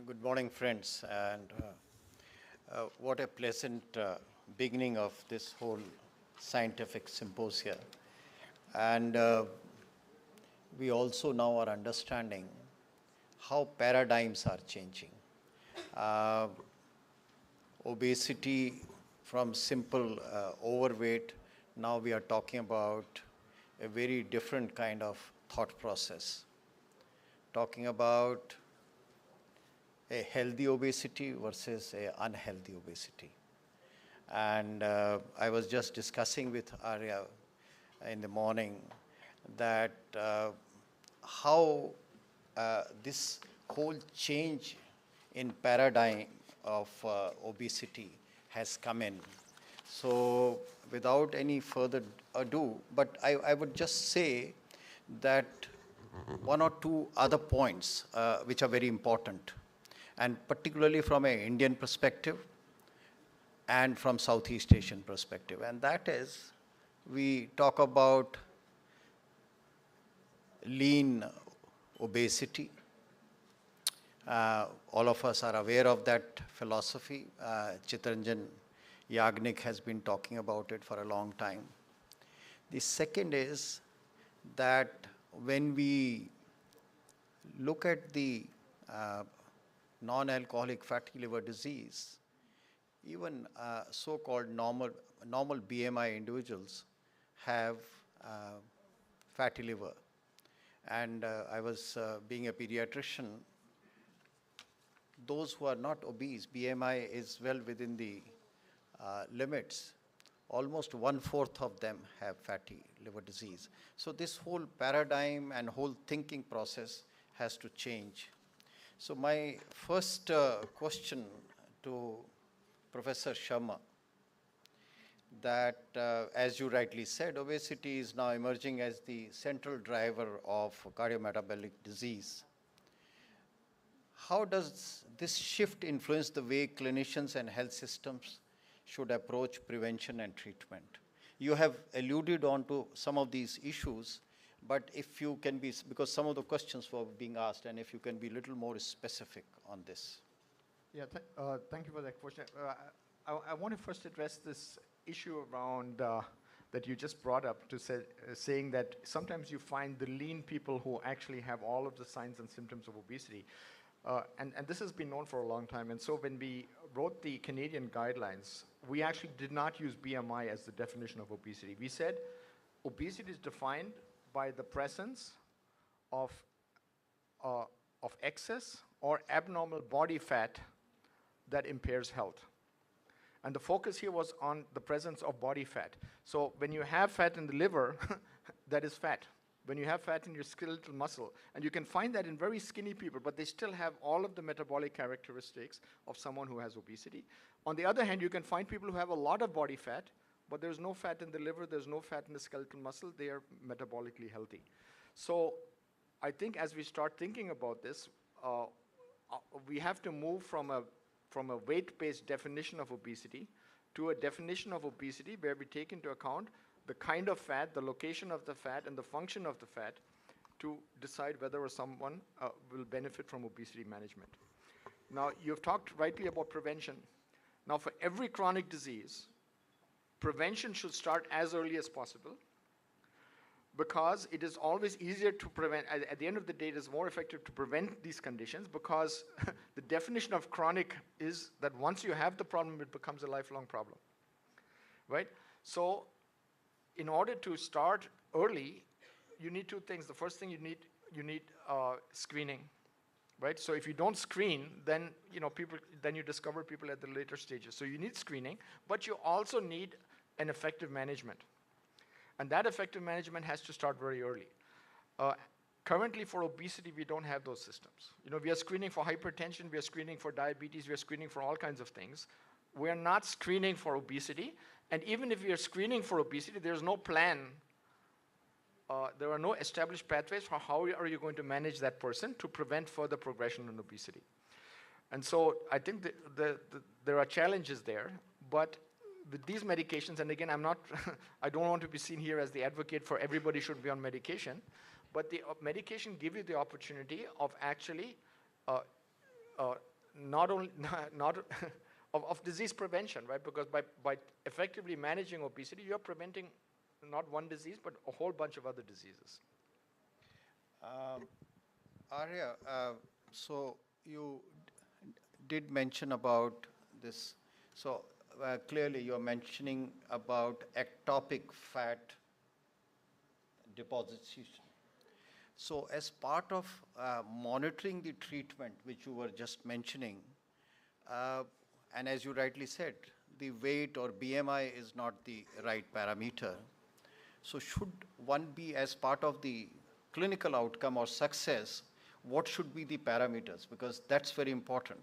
Good morning, friends, and what a pleasant beginning of this whole scientific symposia. And we also now are understanding how paradigms are changing. Obesity from simple overweight, now we are talking about a very different kind of thought process. Talking about a healthy obesity versus a unhealthy obesity. And I was just discussing with Arya in the morning that how this whole change in paradigm of obesity has come in. So without any further ado, but I would just say that one or two other points which are very important, and particularly from an Indian perspective and from Southeast Asian perspective. And that is, we talk about lean obesity. All of us are aware of that philosophy. Chitranjan Yagnik has been talking about it for a long time. The second is that when we look at the non-alcoholic fatty liver disease, even so-called normal BMI individuals have fatty liver. And I was being a pediatrician, those who are not obese, BMI is well within the limits. Almost 1/4 of them have fatty liver disease. So this whole paradigm and whole thinking process has to change. So my first question to Professor Sharma, that as you rightly said, obesity is now emerging as the central driver of cardiometabolic disease. How does this shift influence the way clinicians and health systems should approach prevention and treatment? You have alluded on to some of these issues, but if you can be, because some of the questions were being asked, and if you can be a little more specific on this. Yeah, thank you for that question. I want to first address this issue around that you just brought up, to saying that sometimes you find the lean people who actually have all of the signs and symptoms of obesity. And this has been known for a long time. And so when we wrote the Canadian guidelines, we actually did not use BMI as the definition of obesity. We said obesity is defined by the presence of excess or abnormal body fat that impairs health. And the focus here was on the presence of body fat. So when you have fat in the liver, that is fat. When you have fat in your skeletal muscle, and you can find that in very skinny people, but they still have all of the metabolic characteristics of someone who has obesity. On the other hand, you can find people who have a lot of body fat, but there's no fat in the liver, there's no fat in the skeletal muscle, they are metabolically healthy. So I think as we start thinking about this, we have to move from a weight-based definition of obesity to a definition of obesity where we take into account the kind of fat, the location of the fat, and the function of the fat to decide whether someone will benefit from obesity management. Now, you've talked rightly about prevention. Now, for every chronic disease, prevention should start as early as possible, because it is always easier to prevent. At the end of the day, it is more effective to prevent these conditions, because the definition of chronic is that once you have the problem, it becomes a lifelong problem, right? So in order to start early, you need two things. The first thing you need screening, right? So if you don't screen, then you discover people at the later stages. So you need screening, but you also need an effective management. And that effective management has to start very early. Currently for obesity, we don't have those systems. We are screening for hypertension, we are screening for diabetes, we are screening for all kinds of things. We are not screening for obesity. And even if we are screening for obesity, there's no plan. There are no established pathways for how are you going to manage that person to prevent further progression in obesity. And so I think there are challenges there, but with these medications, and again, I don't want to be seen here as the advocate for everybody should be on medication, but the medication give you the opportunity of actually not only not of disease prevention, right? Because by effectively managing obesity, you're preventing not one disease, but a whole bunch of other diseases. Arya, so you did mention about this. So clearly you're mentioning about ectopic fat deposition. So as part of monitoring the treatment, which you were just mentioning, and as you rightly said, the weight or BMI is not the right parameter. So should one be, as part of the clinical outcome or success, what should be the parameters? Because that's very important.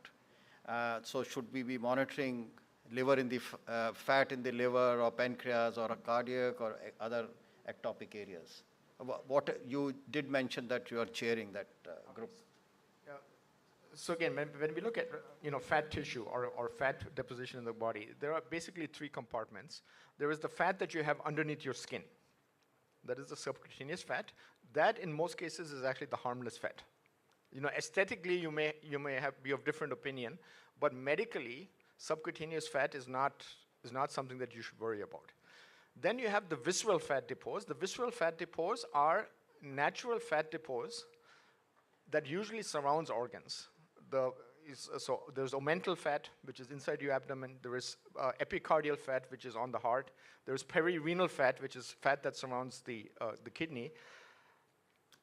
So should we be monitoring liver in the fat in the liver or pancreas or a cardiac or other ectopic areas? What you did mention that you are chairing that group. So again, when we look at fat tissue or fat deposition in the body, there are basically three compartments. There is the fat that you have underneath your skin. That is the subcutaneous fat. That, in most cases, is actually the harmless fat. Aesthetically, you may be of different opinion, but medically, subcutaneous fat is not something that you should worry about. Then you have the visceral fat depots. The visceral fat depots are natural fat depots that usually surrounds organs. So there's omental fat, which is inside your abdomen. There is epicardial fat, which is on the heart. There's perirenal fat, which is fat that surrounds the kidney.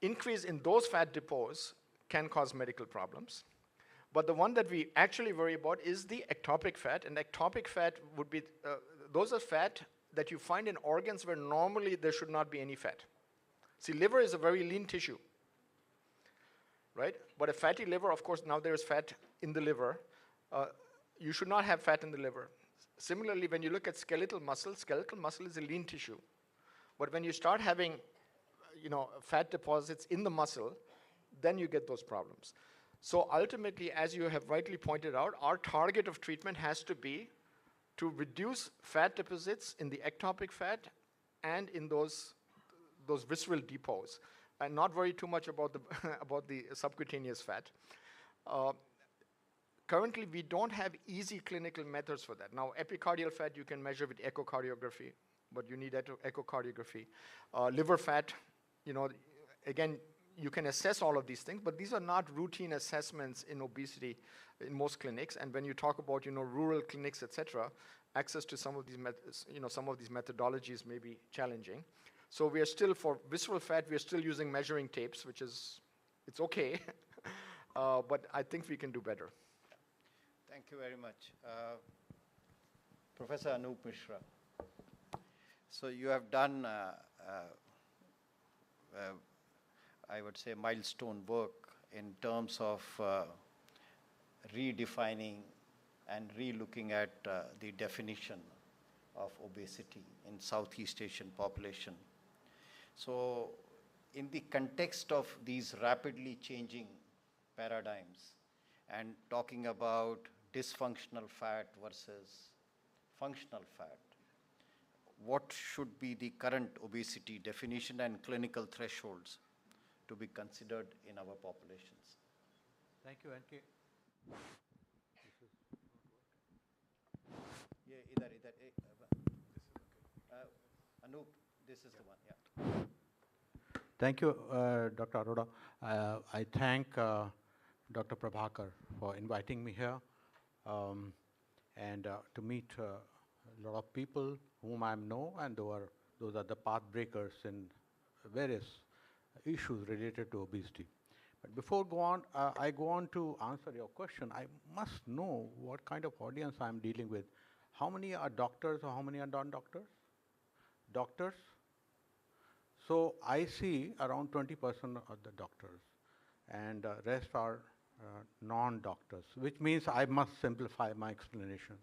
Increase in those fat depots can cause medical problems. But the one that we actually worry about is the ectopic fat. And ectopic fat would be, those are fat that you find in organs where normally there should not be any fat. See, liver is a very lean tissue, right? But a fatty liver, of course, now there's fat in the liver. You should not have fat in the liver. Similarly, when you look at skeletal muscle is a lean tissue. But when you start having, fat deposits in the muscle, then you get those problems. So ultimately, as you have rightly pointed out, our target of treatment has to be to reduce fat deposits in the ectopic fat and in those visceral depots, and not worry too much about the subcutaneous fat. Currently, we don't have easy clinical methods for that. Now, epicardial fat you can measure with echocardiography, but you need echocardiography. Liver fat, again, you can assess all of these things, but these are not routine assessments in obesity in most clinics. And when you talk about rural clinics, etc., access to some of these methodologies may be challenging. So we are still, for visceral fat, we are still using measuring tapes, which is, it's okay, but I think we can do better. Thank you very much. Professor Anup Mishra. So you have done, I would say, milestone work in terms of redefining and re-looking at the definition of obesity in Southeast Asian population. So in the context of these rapidly changing paradigms and talking about dysfunctional fat versus functional fat, what should be the current obesity definition and clinical thresholds to be considered in our populations? Thank you, NK. Anup, this is the one, yeah. Thank you, Dr. Arora. I thank Dr. Prabhakar for inviting me here and to meet a lot of people whom I know, and those are the path breakers in various issues related to obesity. But before I go on to answer your question, I must know what kind of audience I'm dealing with. How many are doctors or how many are non-doctors? Doctors. So I see around 20% of the doctors, and rest are non-doctors, which means I must simplify my explanations.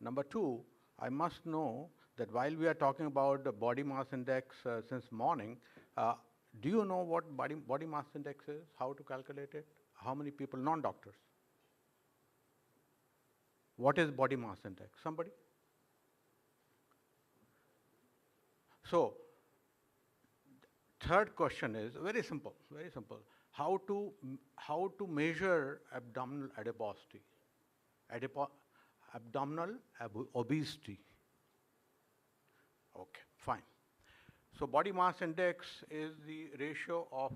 Number two, I must know that while we are talking about the body mass index since morning, do you know what body mass index is, how to calculate it? How many people, non-doctors? What is body mass index? Somebody? So, third question is very simple, very simple. how to measure abdominal adiposity, abdominal obesity. Okay, fine. So body mass index is the ratio of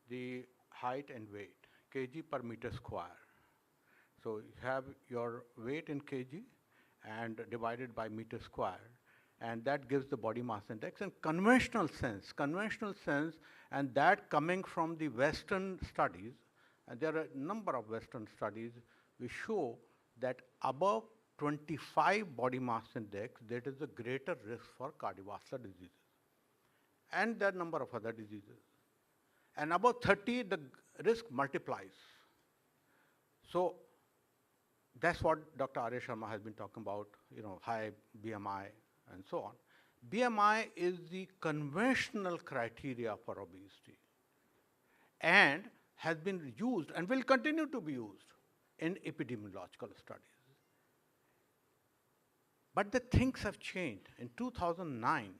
the height and weight, kg per meter square. So you have your weight in kg and divided by meter square, and that gives the body mass index. And conventional sense, and that coming from the Western studies, and there are a number of Western studies which show that above 25 body mass index, there is a greater risk for cardiovascular diseases. And there are a number of other diseases. And above 30, the risk multiplies. So that's what Dr. Arya Sharma has been talking about, high BMI and so on. BMI is the conventional criteria for obesity and has been used and will continue to be used in epidemiological studies. But the things have changed. In 2009,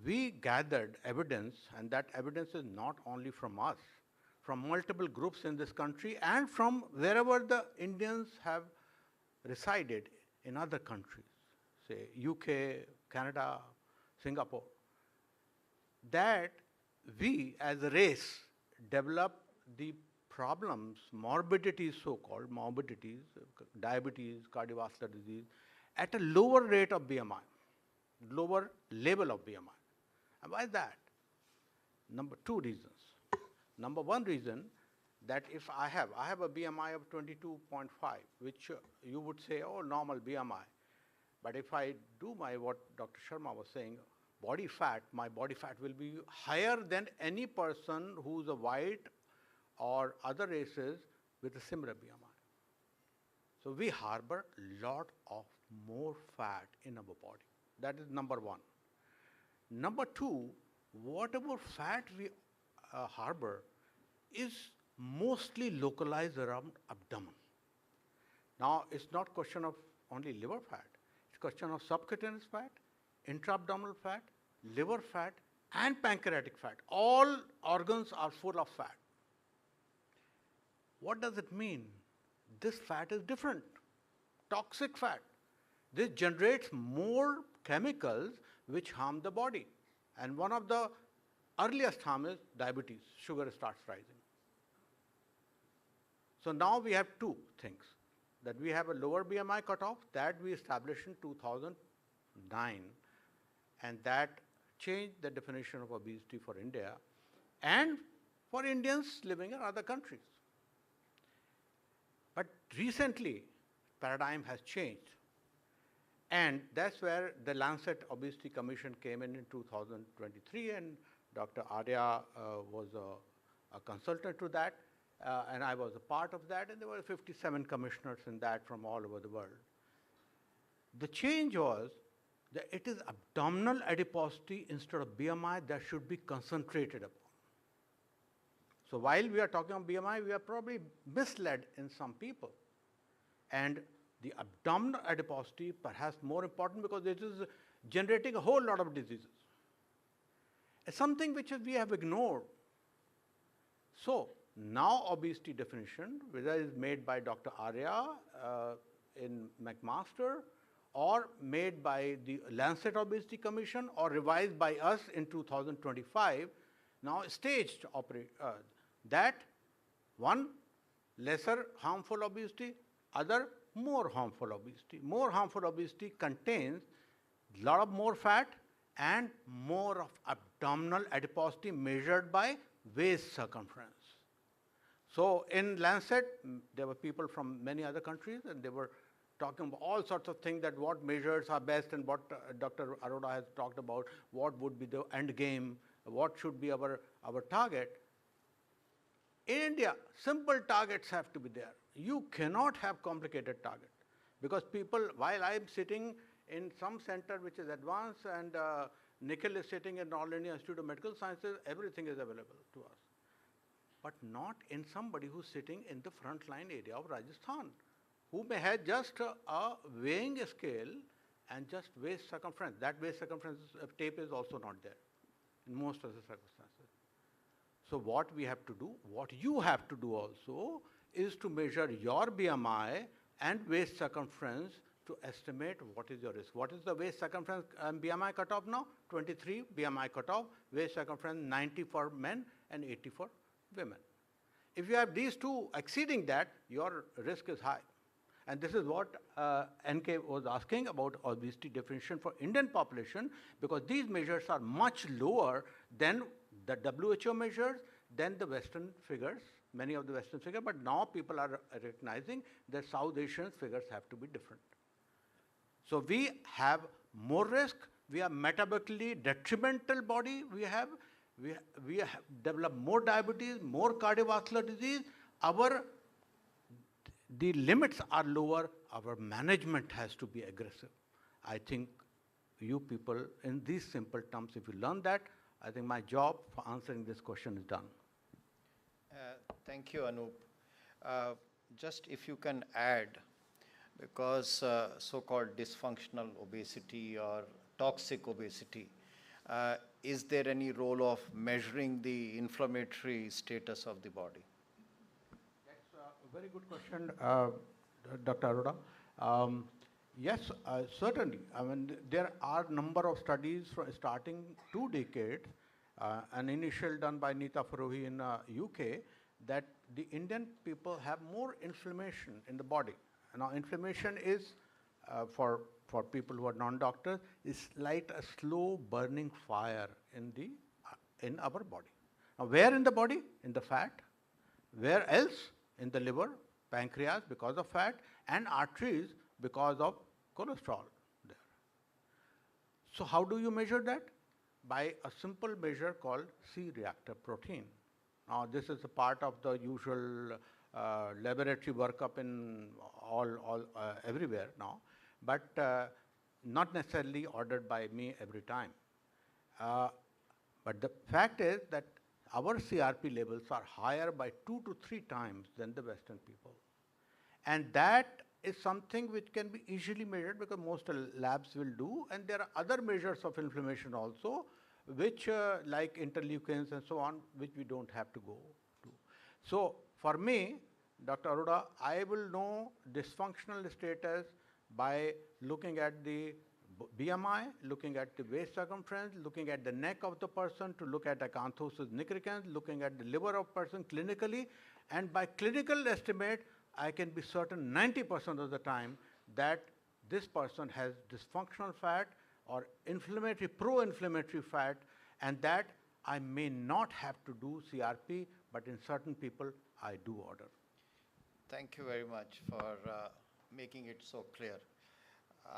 we gathered evidence, and that evidence is not only from us, from multiple groups in this country and from wherever the Indians have resided in other countries, say UK, Canada, Singapore, that we as a race developed the problems, morbidities, so-called morbidities, diabetes, cardiovascular disease, at a lower rate of BMI, lower level of BMI. And why is that? Two reasons. Number one reason, that if I have a BMI of 22.5, which you would say, oh, normal BMI. But if I do what Dr. Sharma was saying, body fat, my body fat will be higher than any person who's a white or other races with a similar BMI. So we harbor a lot of more fat in our body. That is number one. Number two, whatever fat we harbor is mostly localized around abdomen. Now, it's not question of only liver fat. It's question of subcutaneous fat, intra-abdominal fat, liver fat, and pancreatic fat. All organs are full of fat. What does it mean? This fat is different, toxic fat. This generates more chemicals which harm the body. And one of the earliest harm is diabetes. Sugar starts rising. So now we have two things. That we have a lower BMI cutoff that we established in 2009, and that changed the definition of obesity for India and for Indians living in other countries. But recently, paradigm has changed. And that's where the Lancet Obesity Commission came in 2023, and Dr. Arya was a consultant to that, and I was a part of that, and there were 57 commissioners in that from all over the world. The change was that it is abdominal adiposity instead of BMI that should be concentrated upon. So while we are talking about BMI, we are probably misled in some people. And the abdominal adiposity perhaps more important because it is generating a whole lot of diseases. It's something which we have ignored. So now obesity definition, whether it is made by Dr. Arya in McMaster or made by the Lancet Obesity Commission or revised by us in 2025, now staged that one lesser harmful obesity, other more harmful obesity. More harmful obesity contains a lot of more fat and more of abdominal adiposity measured by waist circumference. So in Lancet, there were people from many other countries, and they were talking about all sorts of things, that what measures are best and what Dr. Arora has talked about, what would be the end game, what should be our target. In India, simple targets have to be there. You cannot have complicated target because people, while I am sitting in some center which is advanced and Nikhil is sitting in All India Institute of Medical Sciences, everything is available to us. But not in somebody who's sitting in the front line area of Rajasthan, who may have just a weighing scale and just waist circumference. That waist circumference tape is also not there in most of the circumstances. So what we have to do, what you have to do also, is to measure your BMI and waist circumference to estimate what is your risk. What is the waist circumference BMI cutoff now? 23 BMI cutoff, waist circumference 90 for men and 80 for women. If you have these two exceeding that, your risk is high. And this is what NK was asking about obesity definition for Indian population, because these measures are much lower than the WHO measures, than the Western figures, many of the Western figures, but now people are recognizing that South Asian figures have to be different. So we have more risk, we are metabolically detrimental body, we have developed more diabetes, more cardiovascular disease, the limits are lower, our management has to be aggressive. I think you people, in these simple terms, if you learn that, I think my job for answering this question is done. Thank you, Anup. Just if you can add, because so-called dysfunctional obesity or toxic obesity, is there any role of measuring the inflammatory status of the body? That's a very good question, Dr. Arora. Yes, certainly. I mean, there are number of studies starting 2 decades, an initial done by Neeta Farohi in UK, that the Indian people have more inflammation in the body. Now, inflammation is, for people who are non-doctors, is like a slow burning fire in our body. Now, where in the body? In the fat. Where else? In the liver, pancreas because of fat, and arteries because of cholesterol there. So how do you measure that? By a simple measure called C-reactive protein. Now, this is a part of the usual laboratory workup in everywhere now, but not necessarily ordered by me every time. But the fact is that our CRP levels are higher by 2 to 3 times than the Western people. And that is something which can be easily measured because most labs will do. And there are other measures of inflammation also, which like interleukins and so on, which we don't have to go to. So for me, Dr. Arora, I will know dysfunctional status by looking at the BMI, looking at the waist circumference, looking at the neck of the person to look at acanthosis nigricans, looking at the liver of person clinically, and by clinical estimate, I can be certain 90% of the time that this person has dysfunctional fat or inflammatory, pro-inflammatory fat, and that I may not have to do CRP, but in certain people, I do order. Thank you very much for making it so clear.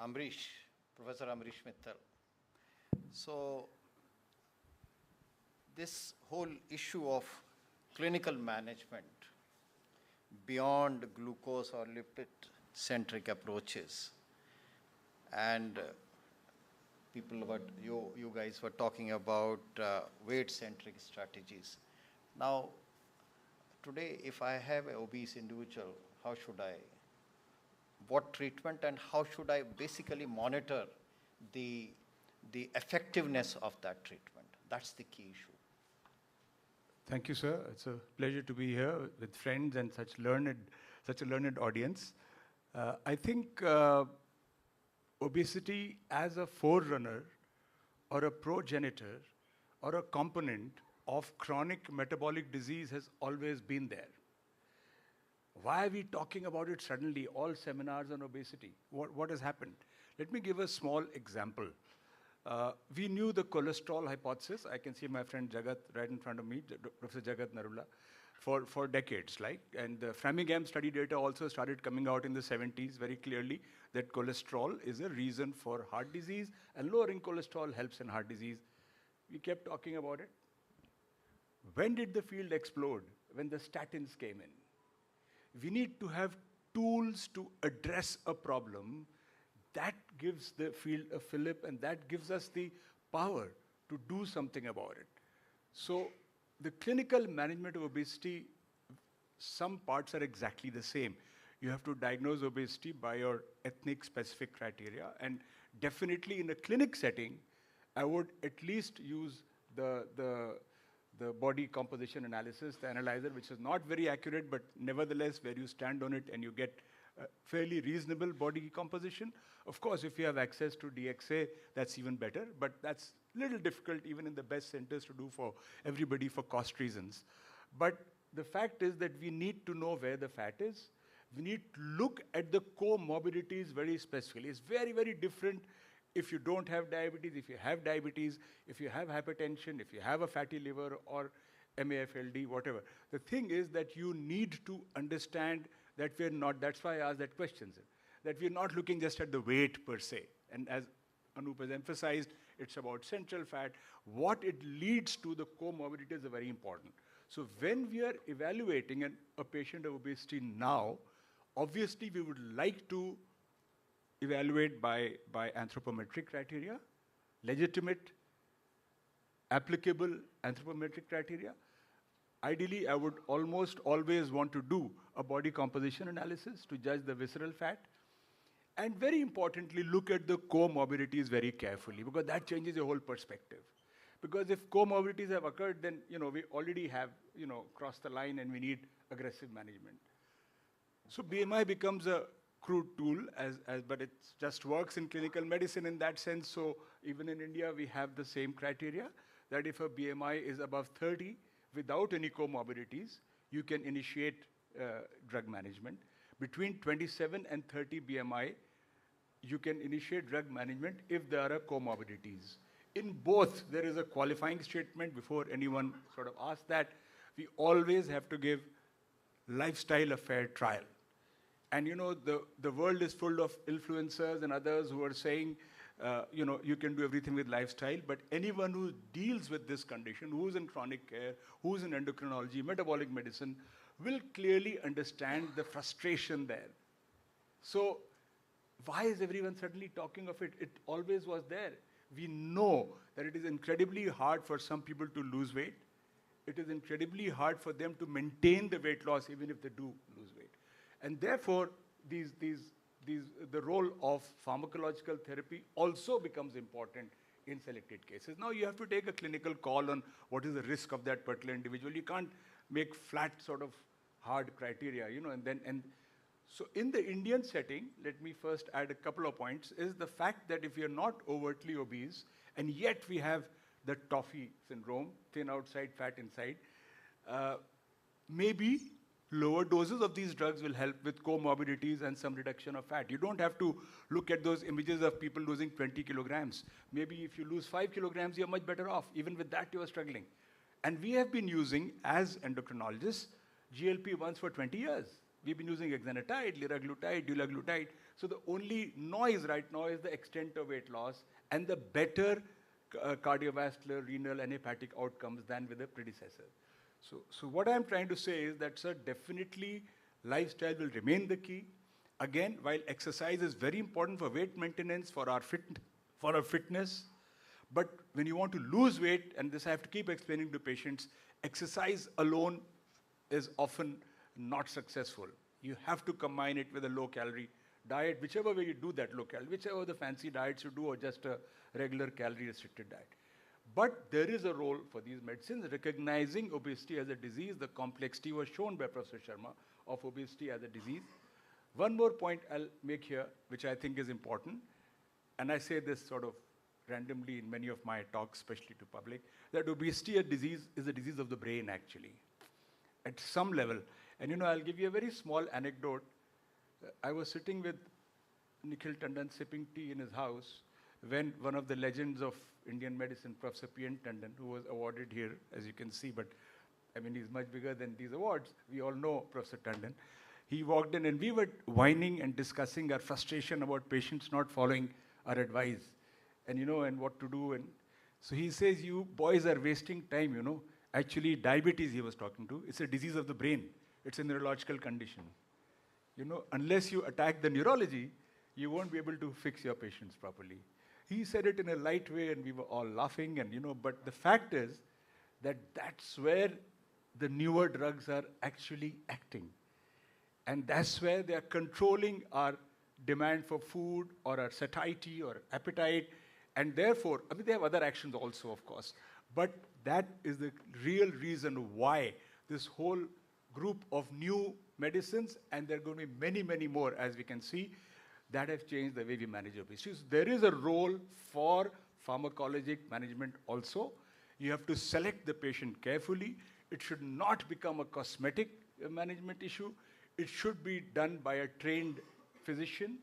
Amrish, Professor Amrish Mittal. So this whole issue of clinical management beyond glucose or lipid-centric approaches, and you guys were talking about weight-centric strategies. Now, today, if I have an obese individual, what treatment and how should I basically monitor the effectiveness of that treatment? That's the key issue. Thank you, sir. It's a pleasure to be here with friends and such a learned audience. I think obesity as a forerunner or a progenitor or a component of chronic metabolic disease has always been there. Why are we talking about it suddenly, all seminars on obesity? What has happened? Let me give a small example. We knew the cholesterol hypothesis. I can see my friend Jagat right in front of me, Professor Jagat Narula, for decades. And the Framingham study data also started coming out in the 70s very clearly that cholesterol is a reason for heart disease, and lowering cholesterol helps in heart disease. We kept talking about it. When did the field explode? When the statins came in. We need to have tools to address a problem. That gives the field a fillip, and that gives us the power to do something about it. So the clinical management of obesity, some parts are exactly the same. You have to diagnose obesity by your ethnic specific criteria, and definitely in a clinic setting, I would at least use the the body composition analysis, the analyzer, which is not very accurate, but nevertheless, where you stand on it and you get fairly reasonable body composition. Of course, if you have access to DXA, that's even better, but that's a little difficult even in the best centers to do for everybody for cost reasons. But the fact is that we need to know where the fat is. We need to look at the comorbidities very specifically. It's very, very different if you don't have diabetes, if you have diabetes, if you have hypertension, if you have a fatty liver or MAFLD, whatever. The thing is that you need to understand that we're not, that's why I asked that question, sir, that we're not looking just at the weight per se. And as Anup has emphasized, it's about central fat. What it leads to, the comorbidities are very important. So when we are evaluating a patient of obesity now, obviously we would like to evaluate by anthropometric criteria, legitimate, applicable anthropometric criteria. Ideally, I would almost always want to do a body composition analysis to judge the visceral fat. And very importantly, look at the comorbidities very carefully, because that changes your whole perspective. Because if comorbidities have occurred, then we already have crossed the line and we need aggressive management. So BMI becomes a crude tool, but it just works in clinical medicine in that sense. So even in India, we have the same criteria, that if a BMI is above 30, without any comorbidities, you can initiate drug management. Between 27 and 30 BMI, you can initiate drug management if there are comorbidities. In both, there is a qualifying statement before anyone sort of asks that. We always have to give lifestyle a fair trial. And the world is full of influencers and others who are saying, you can do everything with lifestyle, but anyone who deals with this condition, who's in chronic care, who's in endocrinology, metabolic medicine, will clearly understand the frustration there. So why is everyone suddenly talking of it? It always was there. We know that it is incredibly hard for some people to lose weight. It is incredibly hard for them to maintain the weight loss even if they do lose weight. And therefore, the role of pharmacological therapy also becomes important in selected cases. Now you have to take a clinical call on what is the risk of that particular individual. You can't make flat sort of hard criteria, so in the Indian setting, let me first add a couple of points, is the fact that if you're not overtly obese, and yet we have the toffee syndrome, thin outside, fat inside, maybe lower doses of these drugs will help with comorbidities and some reduction of fat. You don't have to look at those images of people losing 20 kilograms. Maybe if you lose 5 kilograms, you're much better off. Even with that, you are struggling. And we have been using, as endocrinologists, GLP-1s for 20 years. We've been using exenatide, liraglutide, dulaglutide. So the only noise right now is the extent of weight loss and the better cardiovascular, renal, and hepatic outcomes than with the predecessor. So what I'm trying to say is that, sir, definitely lifestyle will remain the key. Again, while exercise is very important for weight maintenance, for our fitness, but when you want to lose weight, and this I have to keep explaining to patients, exercise alone is often not successful. You have to combine it with a low-calorie diet, whichever way you do that low-calorie, whichever the fancy diets you do, or just a regular calorie-restricted diet. But there is a role for these medicines, recognizing obesity as a disease. The complexity was shown by Professor Sharma of obesity as a disease. One more point I'll make here, which I think is important, and I say this sort of randomly in many of my talks, especially to public, that obesity is a disease of the brain, actually, at some level. And I'll give you a very small anecdote. I was sitting with Nikhil Tandon sipping tea in his house when one of the legends of Indian medicine, Professor P.N. Tandon, who was awarded here, as you can see, but I mean, he's much bigger than these awards. We all know Professor Tandon. He walked in and we were whining and discussing our frustration about patients not following our advice and, and what to do. And so he says, you boys are wasting time, Actually, diabetes he was talking to, it's a disease of the brain. It's a neurological condition. Unless you attack the neurology, you won't be able to fix your patients properly. He said it in a light way and we were all laughing and, but the fact is that that's where the newer drugs are actually acting. And that's where they are controlling our demand for food or our satiety or appetite. And therefore, I mean, they have other actions also, of course. But that is the real reason why this whole group of new medicines, and there are going to be many, many more, as we can see, that have changed the way we manage obesity. So there is a role for pharmacologic management also. You have to select the patient carefully. It should not become a cosmetic management issue. It should be done by a trained physician.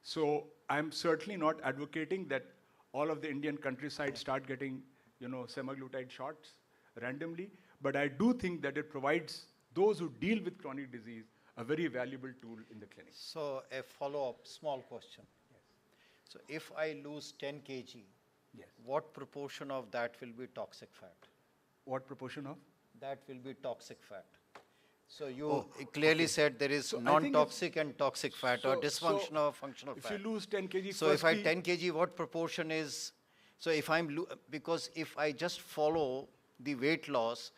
So I'm certainly not advocating that all of the Indian countryside start getting, semaglutide shots randomly. But I do think that it provides those who deal with chronic disease a very valuable tool in the clinic. So a follow-up, small question. Yes. So if I lose 10 kg, Yes. what proportion of that will be toxic fat? What proportion of? That will be toxic fat. So you clearly said there is So I think non-toxic and toxic fat or dysfunctional or functional if fat. you lose 10 kg, So if I firstly- 10 kg, what proportion is, so if because if I just follow the weight loss,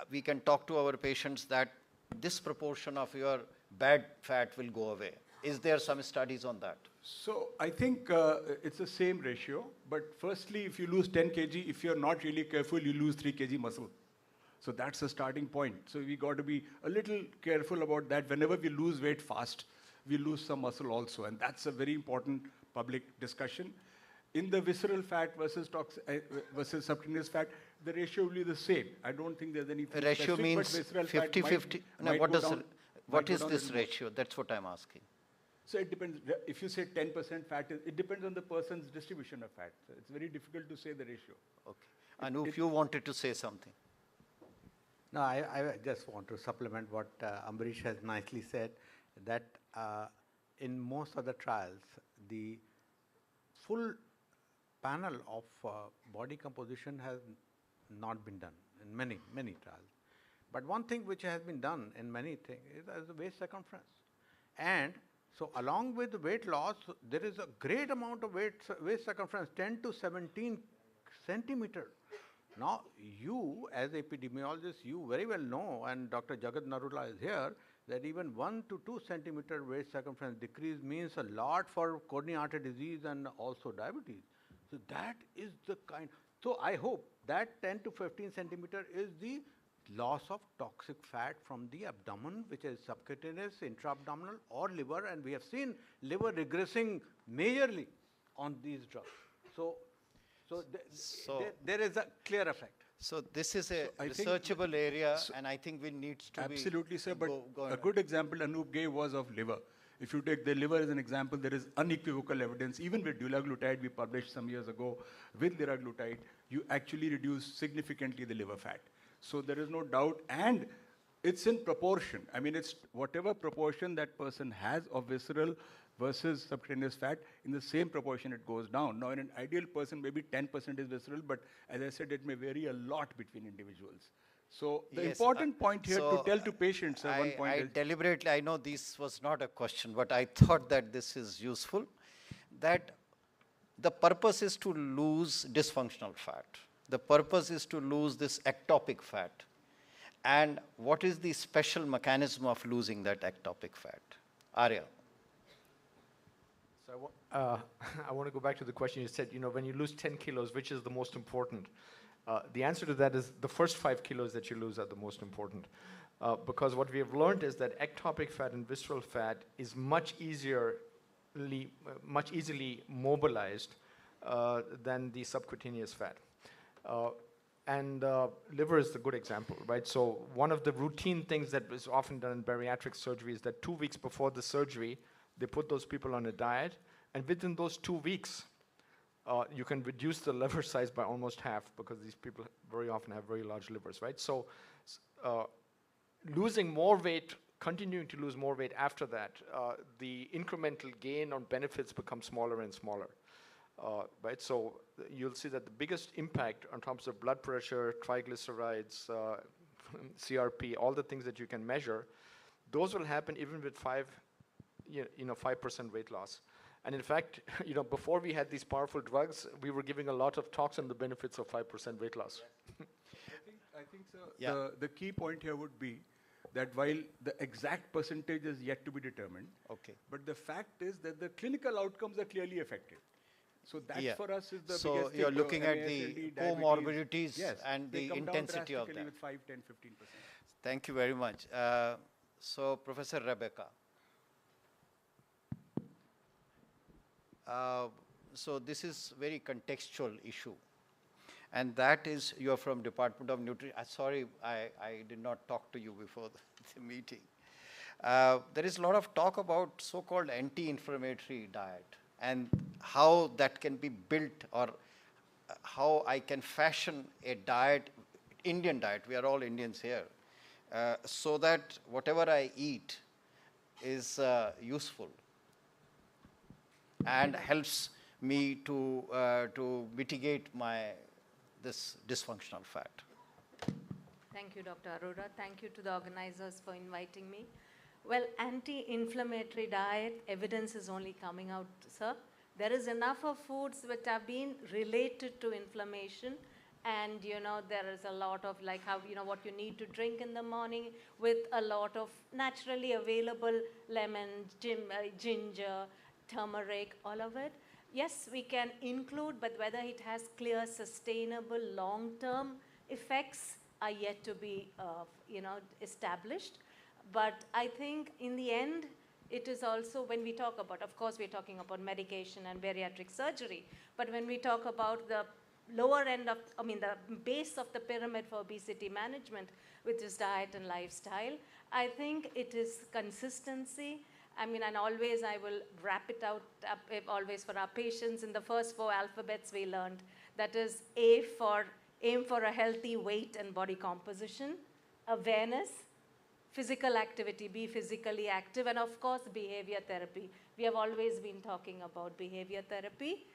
we can talk to our patients that this proportion of your bad fat will go away. Is there some studies on that? So I think it's the same ratio, but firstly, if you lose 10 kg, if you're not really careful, you lose 3 kg muscle. So that's the starting point. So we got to be a little careful about that. Whenever we lose weight fast, we lose some muscle also, and that's a very important public discussion. In the visceral fat versus subcutaneous fat, the ratio will be the same. I don't think there's anything Ratio specific, means but visceral fat 50-50. No, might what go does down- what might go is down this little more. ratio? That's what I'm asking. So it depends. If you say 10% fat, it depends on the person's distribution of fat. So it's very difficult to say the ratio. Okay. Anup, you wanted to say something. No, I just want to supplement what Ambrish has nicely said, that in most of the trials, the full panel of body composition has not been done in many, many trials. But one thing which has been done in many things is as the waist circumference. And so along with the weight loss, there is a great amount of waist circumference, 10 to 17 centimeter. Now, you as epidemiologist, you very well know, and Dr. Jagat Narula is here, that even 1 to 2 centimeter waist circumference decrease means a lot for coronary artery disease and also diabetes. So that is the kind. So I hope that 10 to 15 centimeter is the loss of toxic fat from the abdomen, which is subcutaneous, intra-abdominal or liver, and we have seen liver regressing majorly on these drugs. So there is a clear effect. So this is a I think- researchable area, and I think we need to Absolutely, sir. But go a ahead. good example Anup gave was of liver. If you take the liver as an example, there is unequivocal evidence. Even with dulaglutide, we published some years ago, with liraglutide, you actually reduce significantly the liver fat. So there is no doubt, and it's in proportion. I mean, it's whatever proportion that person has of visceral versus subcutaneous fat, in the same proportion it goes down. Now, in an ideal person, maybe 10% is visceral, but as I said, it may vary a lot between individuals. So the Yes, important point here so to tell to patients, one point I is, deliberately, I know this was not a question, but I thought that this is useful, that the purpose is to lose dysfunctional fat. The purpose is to lose this ectopic fat. And what is the special mechanism of losing that ectopic fat? Arya. So I want to go back to the question you said, when you lose 10 kilos, which is the most important? The answer to that is the first 5 kilos that you lose are the most important. Because what we have learned is that ectopic fat and visceral fat is much easily mobilized than the subcutaneous fat. And liver is the good example, right? So one of the routine things that is often done in bariatric surgery is that 2 weeks before the surgery, they put those people on a diet, and within those 2 weeks, you can reduce the liver size by almost half, because these people very often have very large livers, right? So losing more weight, continuing to lose more weight after that, the incremental gain on benefits becomes smaller and smaller, right? So you'll see that the biggest impact on terms of blood pressure, triglycerides, CRP, all the things that you can measure, those will happen even with 5% weight loss. And in fact, before we had these powerful drugs, we were giving a lot of talks on the benefits of 5% weight loss. I think so. Yeah. The key point here would be that while the exact percentage is yet to be determined, Okay. but the fact is that the clinical outcomes are clearly affected. So that Yeah. for us is the So biggest you're thing. looking at MAS, the LD, comorbidities yes, and they the come down intensity of drastically that. with 5, 10, 15%. Thank you very much. So, Professor Rebecca, uh, so this is very contextual issue, and that is you're from Department of Nutrition. Sorry, I did not talk to you before the meeting. There is a lot of talk about so-called anti-inflammatory diet and how that can be built, or how I can fashion a diet, Indian diet, we are all Indians here, so that whatever I eat is useful and helps me to mitigate this dysfunctional fat. Thank you, Dr. Arora. Thank you to the organizers for inviting me. Well, anti-inflammatory diet evidence is only coming out, sir. There is enough of foods which have been related to inflammation, and there is a lot of like how what you need to drink in the morning with a lot of naturally available lemon, ginger, turmeric, all of it. Yes, we can include, but whether it has clear, sustainable, long-term effects are yet to be, established. But I think in the end, it is also when we talk about, of course, we're talking about medication and bariatric surgery, but when we talk about the lower end of, the base of the pyramid for obesity management, which is diet and lifestyle, I think it is consistency. And always I will wrap it out always for our patients in the first 4 alphabets we learned. That is aim for a healthy weight and body composition, awareness, physical activity, be physically active, and of course behavior therapy. We have always been talking about behavior therapy.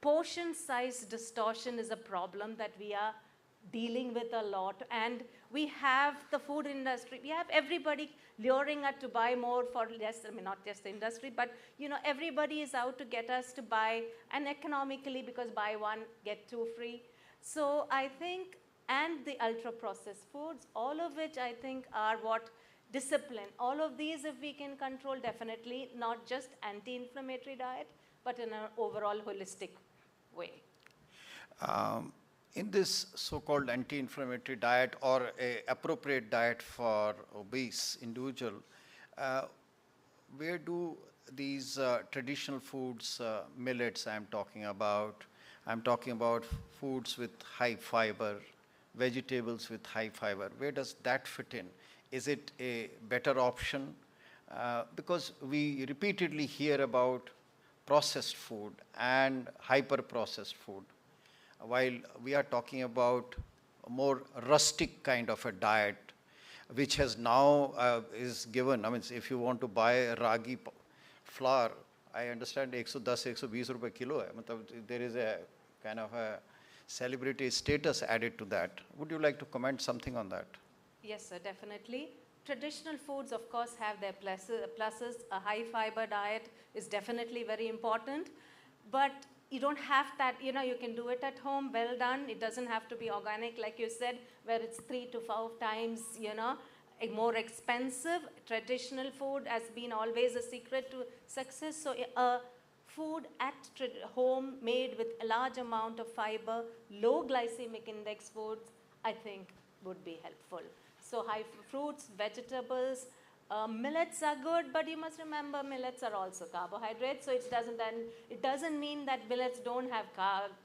Portion size distortion is a problem that we are dealing with a lot, and we have the food industry, we have everybody luring us to buy more for less. Not just the industry, but everybody is out to get us to buy, and economically, because buy one get 2 free. So I think, and the ultra processed foods, all of which I think are what discipline, all of these if we can control, definitely not just anti-inflammatory diet, but in an overall holistic way. In this so-called anti-inflammatory diet or a appropriate diet for obese individual, where do these traditional foods, millets I'm talking about foods with high fiber, vegetables with high fiber, where does that fit in? Is it a better option? Because we repeatedly hear about processed food and hyper-processed food, while we are talking about a more rustic kind of a diet, which has now is given. If you want to buy a ragi flour, I understand 110-120 rupees kilo hai. There is a kind of a celebrity status added to that. Would you like to comment something on that? Yes, sir, definitely. Traditional foods, of course, have their pluses. A high fiber diet is definitely very important, but you don't have that, you can do it at home, well done. It doesn't have to be organic, like you said, where it's 3 to 5 times, more expensive. Traditional food has been always a secret to success. So food at home made with a large amount of fiber, low glycemic index foods, I think would be helpful. So high fruits, vegetables, millets are good, but you must remember millets are also carbohydrates, so it doesn't mean that millets don't have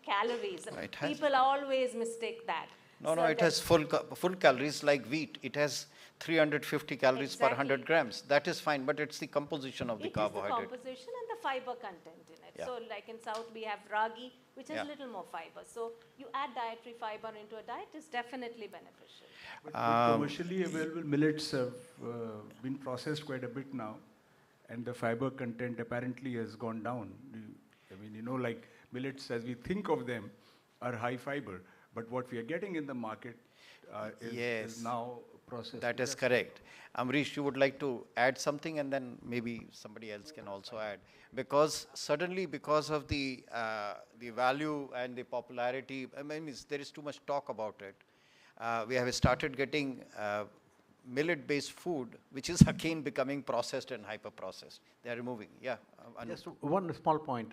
calories. Right, People always mistake that. No, it has full calories like wheat. It has 350 calories per 100 grams. That is fine, but it's the composition of the carbohydrate. It is the composition and the fiber content in it. Yeah. So like in South we have ragi, which has Yeah. little more fiber. So you add dietary fiber into a diet is definitely beneficial. But commercially available millets have been processed quite a bit now, and the fiber content apparently has gone down. Like millets as we think of them are high fiber, but what we are getting in the market is now processed. That is correct. Amrish, you would like to add something, and then maybe somebody else can also add. Because suddenly, because of the value and the popularity, there is too much talk about it. We have started getting millet-based food, which is again becoming processed and hyper-processed. They are removing. Yeah. Just one small point.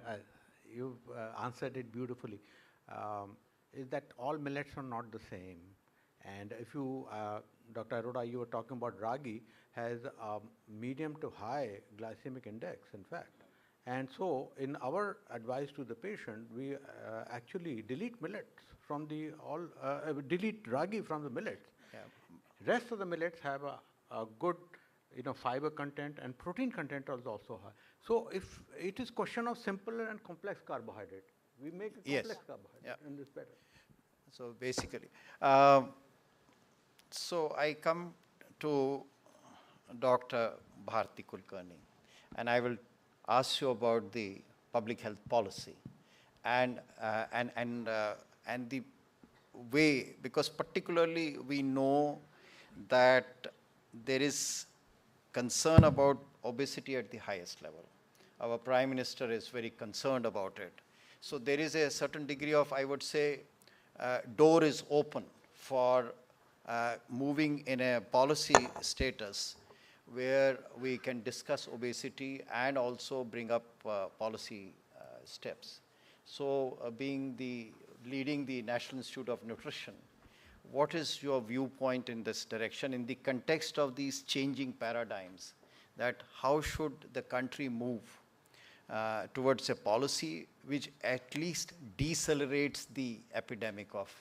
you've answered it beautifully, is that all millets are not the same. And if you, Dr. Arora, you were talking about ragi, has a medium to high glycemic index, in fact. And so, in our advice to the patient, we actually delete millets from the delete ragi from the millets. Yeah. Rest of the millets have a good, fiber content, and protein content is also high. So, if it is question of simple and complex carbohydrate, we make a Yes. complex carbohydrate, Yeah. and it's better. So basically, so I come to Dr. Bharti Kulkarni, and I will ask you about the public health policy and the way, because particularly we know that there is concern about obesity at the highest level. Our Prime Minister is very concerned about it. So there is a certain degree of, I would say, door is open for moving in a policy status where we can discuss obesity and also bring up policy steps. So leading the National Institute of Nutrition, what is your viewpoint in this direction in the context of these changing paradigms, that how should the country move towards a policy which at least decelerates the epidemic of,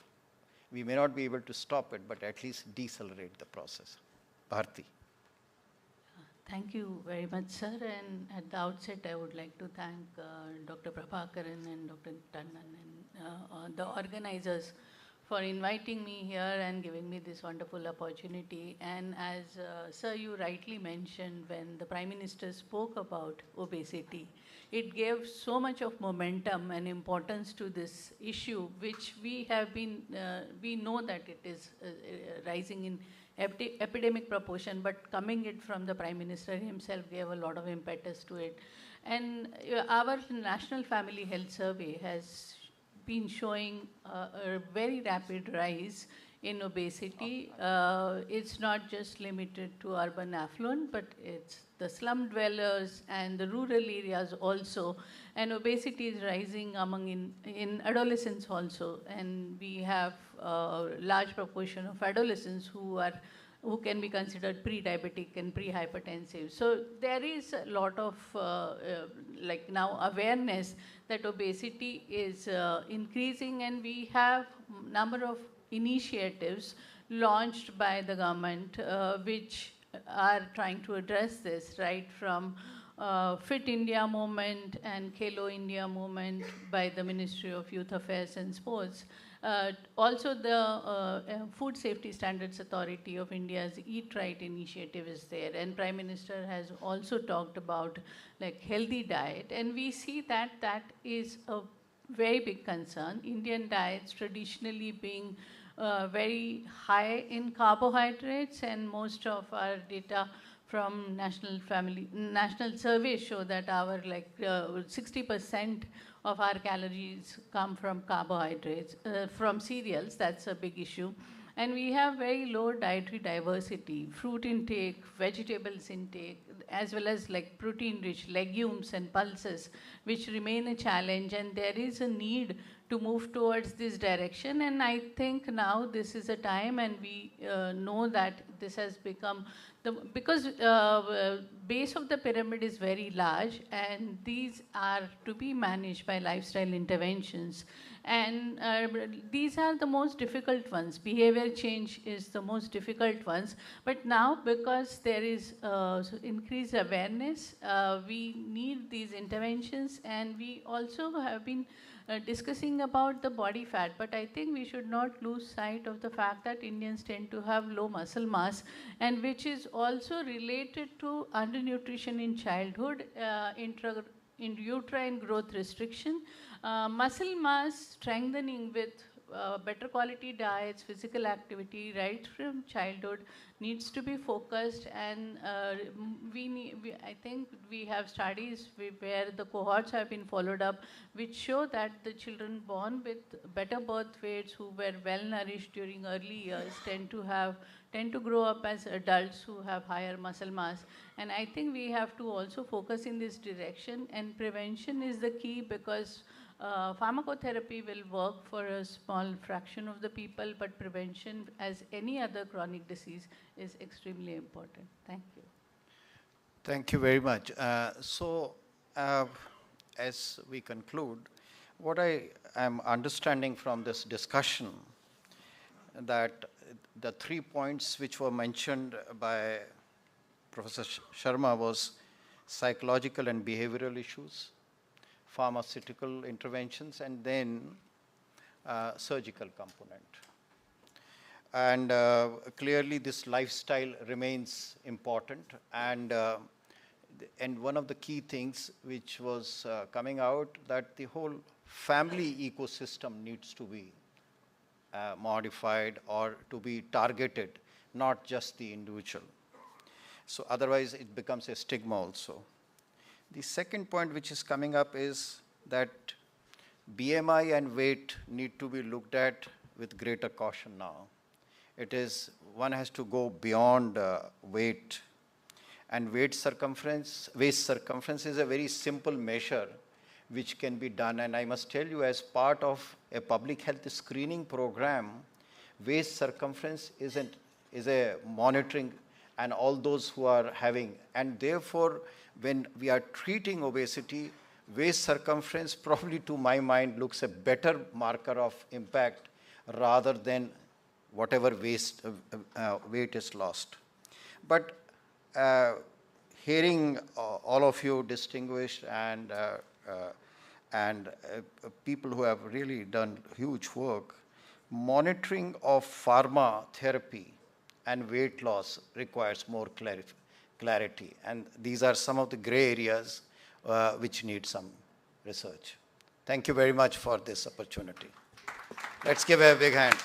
we may not be able to stop it, but at least decelerate the process. Bharti. Thank you very much, sir. And at the outset, I would like to thank Dr. Prabhakaran and Dr. Tannan and the organizers for inviting me here and giving me this wonderful opportunity. And as sir, you rightly mentioned, when the Prime Minister spoke about obesity, it gave so much of momentum and importance to this issue, which we have been, we know that it is rising in epidemic proportion, but coming it from the Prime Minister himself gave a lot of impetus to it. And our National Family Health Survey has been showing a very rapid rise in obesity. It's not just limited to urban affluent, but it's the slum dwellers and the rural areas also. And obesity is rising in adolescents also. And we have a large proportion of adolescents who can be considered pre-diabetic and pre-hypertensive. So there is a lot of like now awareness that obesity is increasing, and we have number of initiatives launched by the government which are trying to address this, right from Fit India movement and Khelo India movement by the Ministry of Youth Affairs and Sports. Also the Food Safety Standards Authority of India's Eat Right initiative is there, and Prime Minister has also talked about like healthy diet, and we see that that is a very big concern. Indian diets traditionally being very high in carbohydrates, and most of our data from national surveys show that our 60% of our calories come from carbohydrates, from cereals. That's a big issue. And we have very low dietary diversity, fruit intake, vegetables intake, as well as like protein-rich legumes and pulses, which remain a challenge. And there is a need to move towards this direction. And I think now this is a time, and we know that this has become, because base of the pyramid is very large, and these are to be managed by lifestyle interventions. And these are the most difficult ones. Behavior change is the most difficult ones. But now, because there is increased awareness, we need these interventions. And we also have been discussing about the body fat, but I think we should not lose sight of the fact that Indians tend to have low muscle mass, and which is also related to undernutrition in childhood, intrauterine growth restriction, muscle mass strengthening with better quality diets, physical activity right from childhood needs to be focused. And I think we have studies where the cohorts have been followed up, which show that the children born with better birth weights, who were well nourished during early years, tend to grow up as adults who have higher muscle mass. And I think we have to also focus in this direction, and prevention is the key, because pharmacotherapy will work for a small fraction of the people, but prevention, as any other chronic disease, is extremely important. Thank you. Thank you very much. As we conclude, what I am understanding from this discussion, that the 3 points which were mentioned by Professor Sharma was psychological and behavioral issues, pharmaceutical interventions, and then surgical component. And clearly this lifestyle remains important, and one of the key things which was coming out, that the whole family ecosystem needs to be modified or to be targeted, not just the individual. So otherwise it becomes a stigma also. The second point which is coming up is that BMI and weight need to be looked at with greater caution now. It is, one has to go beyond weight. And waist circumference is a very simple measure which can be done. And I must tell you, as part of a public health screening program, waist circumference is a monitoring, and all those who are having. And therefore, when we are treating obesity, waist circumference probably, to my mind, looks a better marker of impact rather than whatever weight is lost. But hearing all of you distinguished and people who have really done huge work, monitoring of pharma therapy and weight loss requires more clarity. And these are some of the gray areas which need some research. Thank you very much for this opportunity. Let's give a big hand.